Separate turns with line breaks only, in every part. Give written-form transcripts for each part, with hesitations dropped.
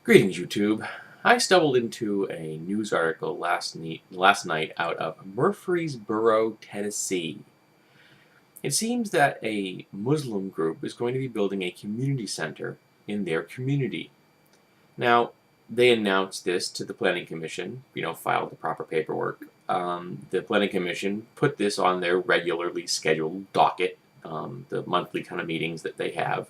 Greetings, YouTube. I stumbled into a news article last night out of Murfreesboro, Tennessee. It seems that a Muslim group is going to be building a community center in their community. Now, they announced this to the Planning Commission, filed the proper paperwork. The Planning Commission put this on their regularly scheduled docket, the monthly kind of meetings that they have.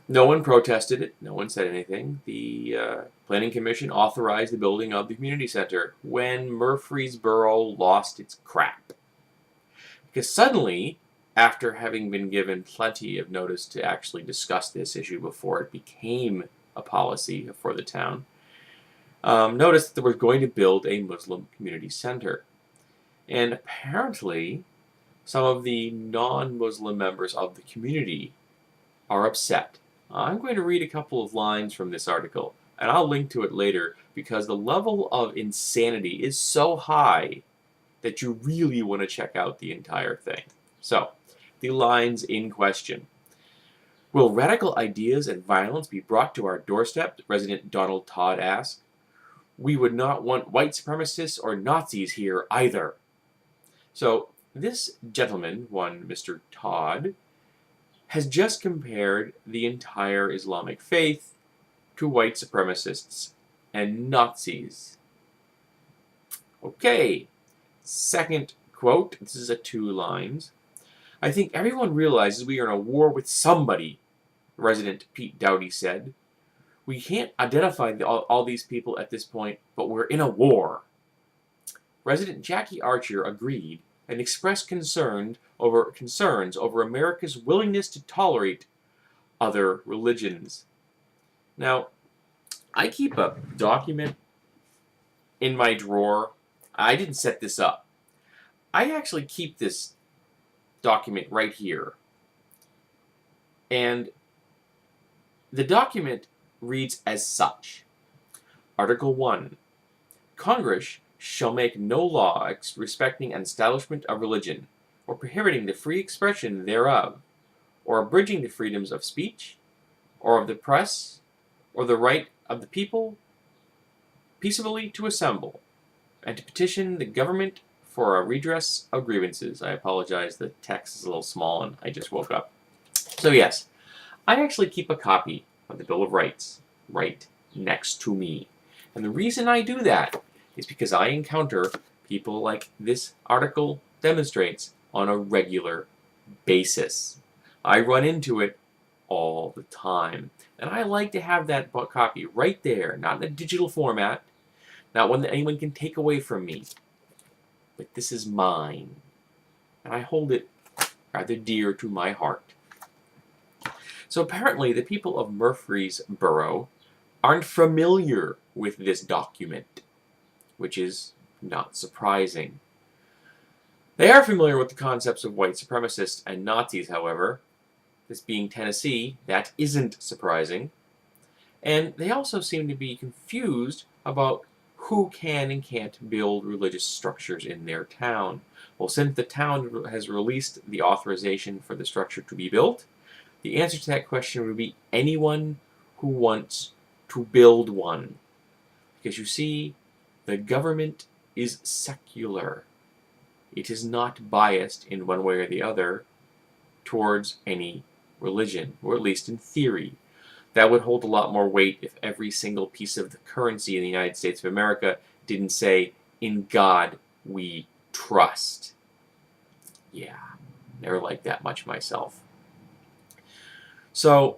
No one protested it. No one said anything. The Planning Commission authorized the building of the community center when Murfreesboro lost its crap. Because suddenly, after having been given plenty of notice to actually discuss this issue before it became a policy for the town, noticed that they were going to build a Muslim community center. And apparently, some of the non-Muslim members of the community are upset. I'm going to read a couple of lines from this article, and I'll link to it later because the level of insanity is so high that you really want to check out the entire thing. So, the lines in question. Will radical ideas and violence be brought to our doorstep? Resident Donald Todd asked. We would not want white supremacists or Nazis here either. So, this gentleman, one Mr. Todd, has just compared the entire Islamic faith to white supremacists and Nazis. Okay, second quote, this is a 2 lines. I think everyone realizes we are in a war with somebody, resident Pete Dowdy said. We can't identify all these people at this point, but we're in a war. Resident Jackie Archer agreed and expressed concerns over America's willingness to tolerate other religions. Now, I keep a document in my drawer. I didn't set this up. I actually keep this document right here. And the document reads as such. Article 1. Congress shall make no law respecting an establishment of religion, or prohibiting the free expression thereof, or abridging the freedoms of speech, or of the press, or the right of the people peaceably to assemble, and to petition the government for a redress of grievances. I apologize, the text is a little small and I just woke up. So yes, I actually keep a copy of the Bill of Rights right next to me. And the reason I do that is because I encounter people like this article demonstrates on a regular basis. I run into it all the time. And I like to have that copy right there, not in a digital format, not one that anyone can take away from me. But this is mine. And I hold it rather dear to my heart. So apparently the people of Murfreesboro aren't familiar with this document, which is not surprising. They are familiar with the concepts of white supremacists and Nazis, however. This being Tennessee, that isn't surprising. And they also seem to be confused about who can and can't build religious structures in their town. Well, since the town has released the authorization for the structure to be built, the answer to that question would be anyone who wants to build one. Because you see, the government is secular. It is not biased in one way or the other towards any religion, or at least in theory. That would hold a lot more weight if every single piece of the currency in the United States of America didn't say, in God we trust. Yeah, never liked that much myself. So,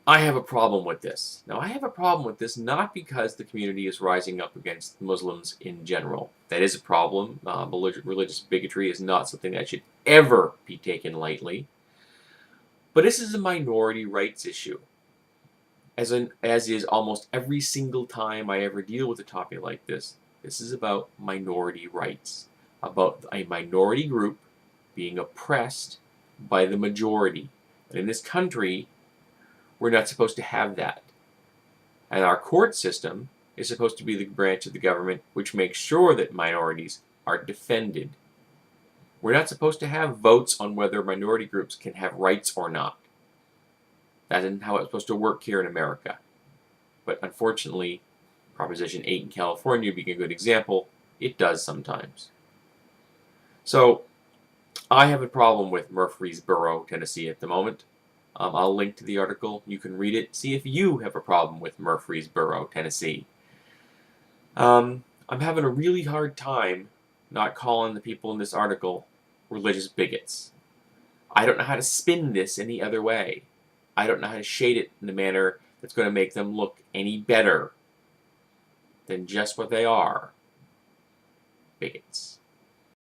I have a problem with this. Now, I have a problem with this not because the community is rising up against Muslims in general. That is a problem. Religious bigotry is not something that should ever be taken lightly. But this is a minority rights issue. As is almost every single time I ever deal with a topic like this. This is about minority rights. About a minority group being oppressed by the majority. And in this country, we're not supposed to have that. And our court system is supposed to be the branch of the government which makes sure that minorities are defended. We're not supposed to have votes on whether minority groups can have rights or not. That isn't how it's supposed to work here in America. But unfortunately, Proposition 8 in California being a good example, it does sometimes. So, I have a problem with Murfreesboro, Tennessee at the moment. I'll link to the article. You can read it. See if you have a problem with Murfreesboro, Tennessee. I'm having a really hard time not calling the people in this article religious bigots. I don't know how to spin this any other way. I don't know how to shade it in a manner that's going to make them look any better than just what they are. Bigots.